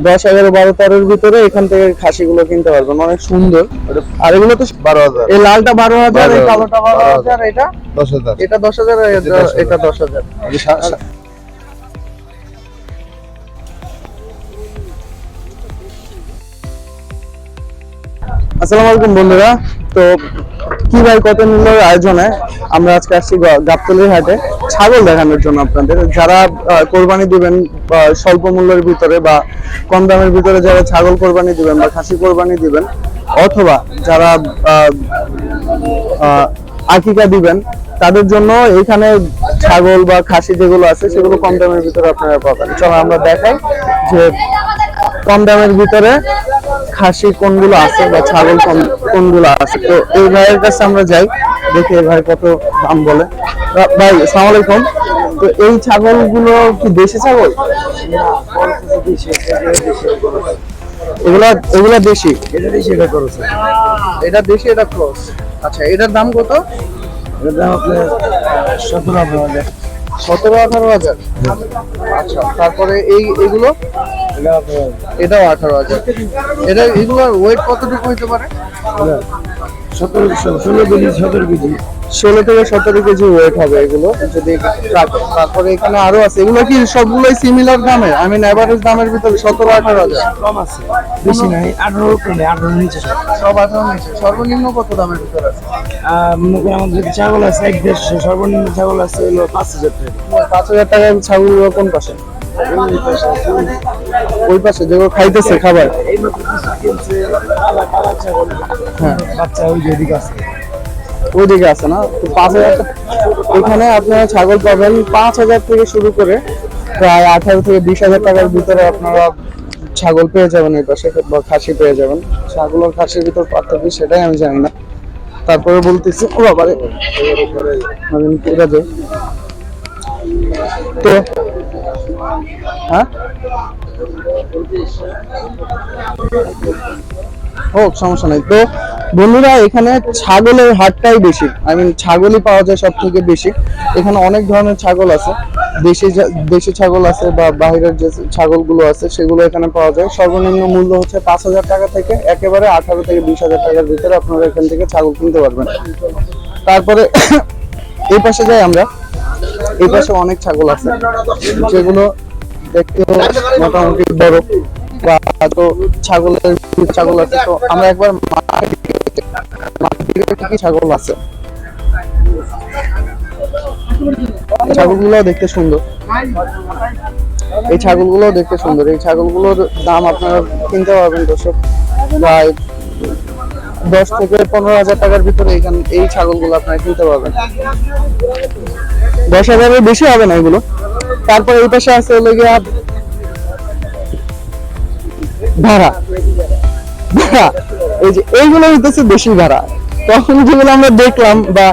10, 11, 12, 13 ভিতরে এখান থেকে খাসিগুলো কিনতে পারবেন, অনেক সুন্দর। আর এগুলো তো 12,000, এই লালটা 12,000, এই কালোটা 12,000, এটা 10,000, এটা 10,000, এটা 10,000। আসসালামু আলাইকুম বন্ধুরা। তো কি ভাই কত মূল্যের আয়োজনে আমরা আজকে আসছি গাবতলীর হাটে ছাগল দেখানোর জন্য আপনাদের, যারা কোরবানি দিবেন স্বল্প মূল্যের ভিতরে বা কম দামের ভিতরে, যারা ছাগল কোরবানি দিবেন বা খাসি কোরবানি দিবেন, অথবা যারা আকিকা দিবেন, তাদের জন্য এখানে ছাগল বা খাসি যেগুলো আছে সেগুলো কম দামের ভিতরে আপনারা পাবেন। চলো আমরা দেখাই যে কম দামের ভিতরে খাসি কোনগুলো আছে বা ছাগল কোনগুলো আছে। তো এই ভাইয়ের কাছে আমরা যাই, দেখি এই ভাই কত দাম বলে। ভাই আসসালামু আলাইকুম। তো এই ছাগলগুলো কি দেশি ছাগল? এগুলা এগুলা দেশি? এটা দেশি, এটা করছে, এটা দেশি, এটা ক্রস। আচ্ছা, এটার দাম কত? এটার দাম আপনার 17,000, 17-18,000। আচ্ছা, তারপরে এগুলো এটাও 18,000। এগুলোর ওয়েট কতটুকু হইতে পারে? 16 কেজি, 17 কেজি, 16 থেকে 17 কেজি ওয়েট হবে এগুলো যদি রাখে। তারপরে এখানে আরো আছে, এগুলো কি সবগুলোই সিমিলার দামে? আমি এভারেজ দামের ভিতরে 17-18,000। কম আছে, বেশি নাই, 18 উপরে নেই, 18 নিচে সব 18 নিচে। সর্বনিম্ন কত দামের ভিতরে আছে? মনে করেন আমাদের ছাগল আছে 1,500, সর্বনিম্ন ছাগল আছে হলো 5,000 টাকা। 5,000 টাকার ছাগলগুলো কোন পাশে? ওই পাশে যেগুলো খাইতেছে খাবার। এই মাত্র কিছু কিনছে কালা ছাগল, হ্যাঁ, বাচ্চা ওই যেদিকে আছে, ওইদিকে আছে না? তো 5,000 এখানে আপনারা ছাগল পাবেন 5,000 থেকে শুরু করে প্রায় 18 থেকে 20,000 টাকার ভিতরে আপনারা ছাগল পেয়ে যাবেন এই পাশে, বা খাসি পেয়ে যাবেন। ছাগল আর খাসির ভিতর পার্থক্য সেটাই আমি জানি না, তারপরে বলতেছি ও বাবারে আমি পুরো যাই। তো হ্যাঁ হোক, সমস্যা নাই। তো বন্ধুরা, এখানে ছাগলের হাটটাই বেশি, ছাগলই পাওয়া যায় সব থেকে বেশি। এখানে অনেক ধরনের ছাগল আছে, দেশি ছাগল আছে বা বাইরের যে ছাগলগুলো আছে সেগুলো এখানে পাওয়া যায়। সর্বনিম্ন মূল্য হচ্ছে 5,000 টাকা থেকে একেবারে 18 থেকে 20,000 টাকার ভিতরে আপনারা এখান থেকে ছাগল কিনতে পারবেন। তারপরে এই পাশে যাই আমরা, এই পাশে অনেক ছাগল আছে যেগুলো দেখতেও মোটামুটি বড়, বা তো ছাগল আছে। তো আমরা একবার কি ছাগল আছে, ছাগলগুলো দেখতে সুন্দর, এই ছাগলগুলো দেখতে সুন্দর। এই ছাগলগুলোর দাম আপনারা কিনতে পারবেন দর্শক প্রায় 10 থেকে 15,000 টাকার ভিতরে। এই ছাগলগুলো আপনারা কিনতে পারবেন, 10,000-এর বেশি হবে না এগুলো। তারপর এই পাশে আছে লেগে ভাড়া, এই যে এইগুলো হইতেছে দেশি ভাড়া। তখন যেগুলো আমরা দেখলাম বা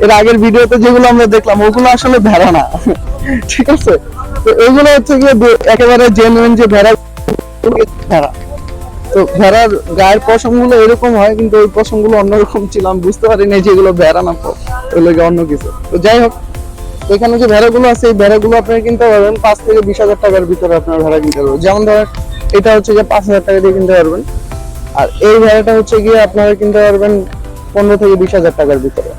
এর আগের ভিডিওতে যেগুলো আমরা দেখলাম ওগুলো আসলে ভেড়া না, ঠিক আছে? তো এইগুলো হচ্ছে গিয়ে একেবারে জেনুইন যে ভেড়া। তো ভেড়ার গায়ের পশম গুলো এরকম হয়, কিন্তু ওই পশম গুলো অন্যরকম ছিল, আমি বুঝতে পারিনি যে এগুলো ভেড়া না, ওই লোকে অন্য কিছু। তো যাই হোক, এখানে যে ভেড়াগুলো আছে এই ভেড়াগুলো আপনারা কিনতে পারবেন 5 থেকে 20,000 টাকার ভিতরে। আপনারা ভেড়া কিনতে পারবেন, যেমন ধরেন এটা হচ্ছে গিয়ে 5,000 টাকা দিয়ে কিনতে পারবেন, আর এই ভেড়াটা হচ্ছে গিয়ে আপনারা কিনতে পারবেন 15 থেকে 20,000 টাকার ভিতরে।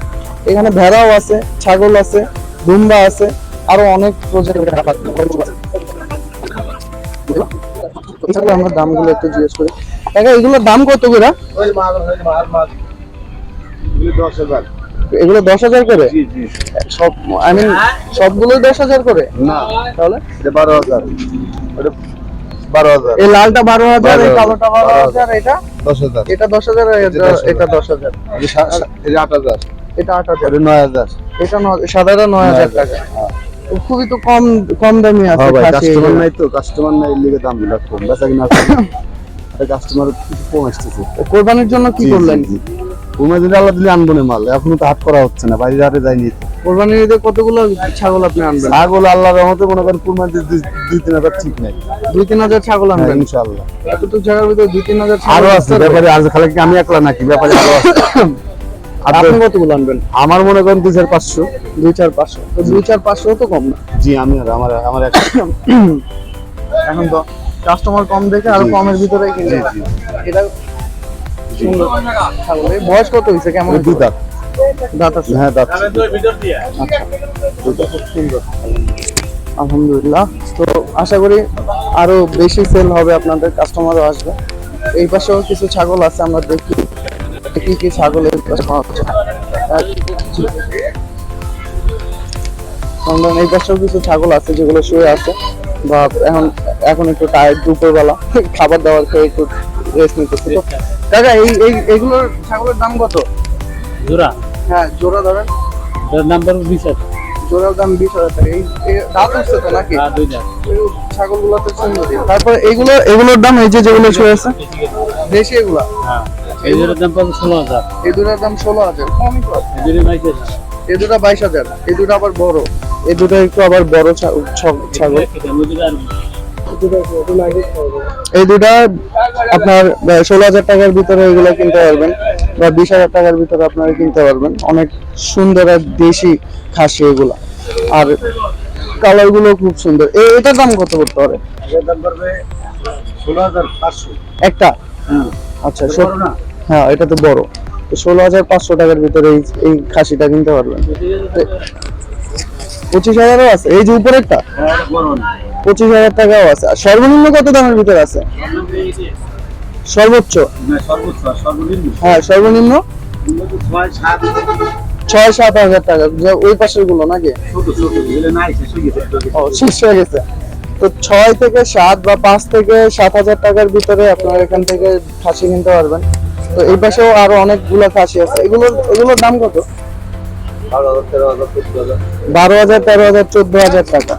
এখানে ভেড়াও আছে, ছাগল আছে, দুম্বা আছে, আরো অনেক প্রজাতির ভেড়া আছে। আমরা দামগুলো একটু জিজ্ঞেস করি। এগুলোর দাম কত করে? এগুলো 10,000 করে? সব সবগুলোই 10,000 করে না? তাহলে 12,000, 12,000, এই লালটা 12,000, এই কালোটা 12,000, এটা 10,000, এটা 10,000, এটা 10,000, এটা 8,000, এটা 8,000, এটা 9,000, এটা সাদাটা 9,000 টাকা। খুবই তো কম দামি আছে। কাস্টমার নাই তো, কাস্টমার নাই লিগে দাম গুলো কম, বেচা কিনা কাস্টমার কিছু কম আসতেছে। কোরবানির জন্য কি করলেন? কোরবানির আল্লাহ দিলে আনবো না মাল, এখনো তো হাট করা হচ্ছে না, বাইরে হাটে যায়নি। কোরবানির ঈদে কতগুলো ছাগল আপনি আনবেন? ছাগল আল্লাহর রহমতে মনে করেন কোরবানির 2-3 ঠিক নাই, 2-3 ছাগল আনবেন ইনশাআল্লাহ। এতটুকু জায়গার ভিতরে 2-3 আরো আছে ব্যাপারে, আজ খালি কি আমি একলা নাকি, ব্যাপারে আরো আছে। আপনি কতগুলো আনবেন? আমার মনে করেন 2-4-500। 2-4-500, তো 2-4-500 তো কম না। জি, আমি আর আমার এখন তো কাস্টমার কম দেখে আরো কমের ভিতরে কিনতে পারে। এটা সুন্দর ছাগল। এই বয়স কত হয়েছে, কেমন দুই দাঁত। দাঁত আছে? হ্যাঁ দাঁত। আচ্ছা, খুব সুন্দর। আলহামদুলিল্লাহ। তো আশা করি আরো বেশি সেল হবে, আপনাদের কাস্টমারও আসবে। এই পাশেও কিছু ছাগল আছে, আমরা দেখি কি কি ছাগল এই পাশে পাওয়া যাচ্ছে। কারণ এই পাশেও কিছু ছাগল আছে যেগুলো শুয়ে আছে বা এখন এখন একটু টায়ার্ড, দুপুরবেলা খাবার দাবার খেয়ে একটু রেস্ট নিতেছে। তো কাকা এইগুলোর ছাগলের দাম কত? জোড়া হ্যাঁ জোড়া ধরেন। নাম্বার 20 জোড়ার দাম 20,000 টাকা। এই দাঁত উঠছে তো নাকি? দুই দাঁত। ছাগলগুলো তো সুন্দর। তারপর এগুলোর দাম এই যেগুলো শুয়ে আছে দেশি এগুলা, হ্যাঁ এই জোড়ার দাম পাবো 16,000। এই দুটার দাম 16,000। কমই তো। এই জোড়া 22,000। এই দুটা 22,000। এই দুটো আবার বড়, এই দুটো একটু আবার বড় ছাগল। এই দুটা আপনার 16,000 টাকার ভিতরে এগুলো কিনতে পারবেন বা 20,000 টাকার ভিতরে আপনারা কিনতে পারবেন। অনেক সুন্দর আর দেশি খাসি এগুলা, আর কালার গুলো খুব সুন্দর। এটার দাম কত করতে পারে? এর দাম পড়বে 16,500। একটা? আচ্ছা, হ্যাঁ এটা তো বড়। তো 16,500 টাকার ভিতরে এই খাসিটা কিনতে পারবেন। 25,000ও আছে। এই যে উপরেরটা 25,000 টাকাও আছে। আর সর্বনিম্ন কত দামের ভিতরে আছে? সর্বোচ্চ? হ্যাঁ সর্বনিম্ন 6-7 হাজার টাকা। ওই পাশের গুলো নাকি? ও শেষ হয়ে গেছে। তো 6 থেকে 7 বা 5 থেকে 7 হাজার টাকার ভিতরে আপনারা এখান থেকে খাসি কিনতে পারবেন। তো এই পাশেও আরো অনেকগুলো খাসি আছে। এগুলোর দাম কত? 12,000, 13,000, 14,000 টাকা।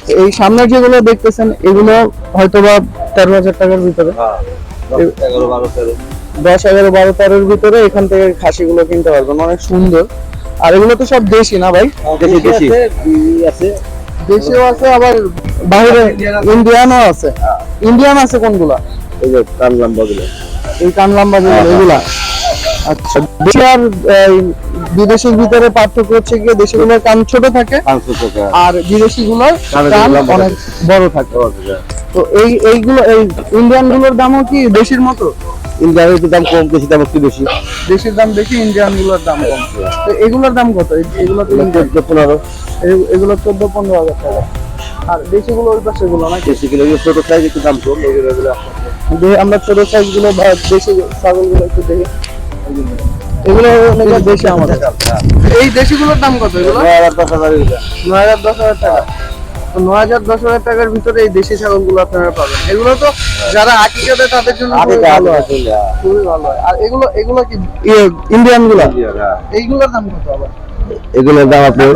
তো এই সামনে যেগুলো দেখতেছেন এগুলো হয়তো বা 13,000 টাকার ভিতরে। 10, 11, 12, 13 ভিতরে এখান থেকে খাসিগুলো কিনতে পারবেন। অনেক সুন্দর। আর এগুলো তো সব দেশি না ভাই? দেশি আছে দেশিও আছে, আবার বাইরে ইন্ডিয়ানও আছে। ইন্ডিয়ান আছে কোনগুলা? এই যে কান লম্বা গুলো। এই কান লম্বা যেগুলো এগুলা? আচ্ছা। দেশি আর বিদেশির ভিতরে পার্থক্য হচ্ছে গিয়ে দেশিগুলোর কান ছোট থাকে 500 টাকা। আর বিদেশিগুলোর কান লম্বা অনেক বড় থাকে। তো এইগুলো এই ইন্ডিয়ান গুলোর দামও কি দেশির মতো? ইন্ডিয়ানের দাম কম, দেশি দাম একটু বেশি। দেশির দাম বেশি, ইন্ডিয়ান গুলোর দাম কম। তো এগুলোর দাম কত? এগুলো তো ইন্ডিয়ান। 15। এগুলো 14-15 হাজার টাকা। আর দেশিগুলো ওই পাশে গুলো নাকি? দেশি গুলো ছোট সাইজ একটু দাম কম। আমরা ছোট সাইজ গুলো বা দেশি ছাগল গুলো একটু দেখি। এগুলো হলো দেশি আমাদের। এই দেশিগুলোর দাম কত? এগুলো 9,000, 10,000 টাকা। তো 9,000, 10,000 টাকার ভিতরে এই দেশি ছাগলগুলো আপনারা পাবেন। এগুলো তো যারা আকিকা দেয় তাদের জন্য খুবই ভালো হয়, খুবই ভালো হয়। আর এগুলো কি ইন্ডিয়ান গুলা? এইগুলোর দাম কত আবার? এগুলোর দাম আপনার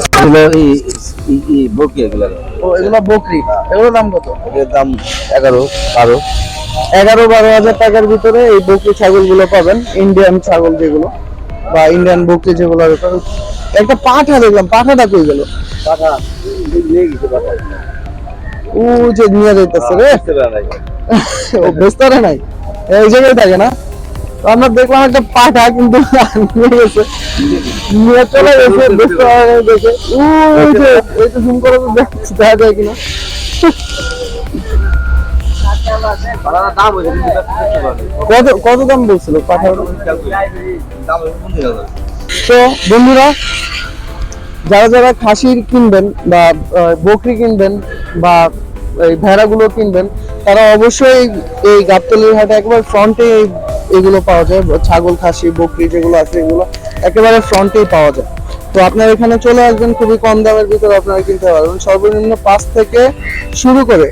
বকি এগুলো। ও এগুলো বকরি। এগুলোর দাম কত? এর দাম 11, 12। 11-12 হাজার টাকার ভিতরে এই বকরি ছাগলগুলো পাবেন। ইন্ডিয়ান ছাগল যেগুলো বা ইন্ডিয়ান বকরি যেগুলো। একটা পাঠা দেখলাম, পাঠাটা কই গেল? টাকা নিয়ে গেছে টাকা। ও যে নিয়ে যাইতেছে রে, ও ব্যস্ত রে নাই, এই জায়গায় থাকে না? তো আমরা দেখলাম একটা পাঠা, কিন্তু নিয়ে গেছে, নিয়ে চলে গেছে, ব্যস্ত হয়ে গেছে। ওই যে এই তো জুম করে দেখা যায় কিনা। কত দাম বলছিল পাঠার? তো বন্ধুরা, যারা খাসির কিনবেন বা বকরি কিনবেন বা এই ভেড়াগুলো কিনবেন, তারা অবশ্যই এই গাবতলীর হাটে একবার ফ্রন্টে এগুলো পাওয়া যায়। ছাগল, খাসি, বকরি যেগুলো আছে এগুলো একেবারে ফ্রন্টেই পাওয়া যায়। তো আপনারা এখানে চলে আসবেন, খুবই কম দামের ভিতরে আপনারা কিনতে পারবেন। সর্বনিম্ন 5 থেকে শুরু করে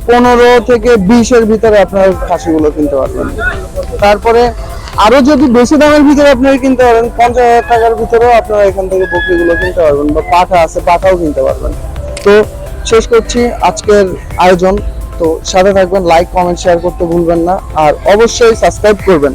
15 থেকে 20-এর ভিতরে আপনারা খাসিগুলো কিনতে পারবেন। তারপরে আরো যদি বেশি দামের ভিতরে আপনারা কিনতে পারেন, 50,000 টাকার ভিতরেও আপনারা এখান থেকে বকরিগুলো কিনতে পারবেন বা পাঠা আছে, পাঠাও কিনতে পারবেন। তো শেষ করছি আজকের আয়োজন। তো সাথে থাকবেন, লাইক, কমেন্ট, শেয়ার করতে ভুলবেন না, আর অবশ্যই সাবস্ক্রাইব করবেন।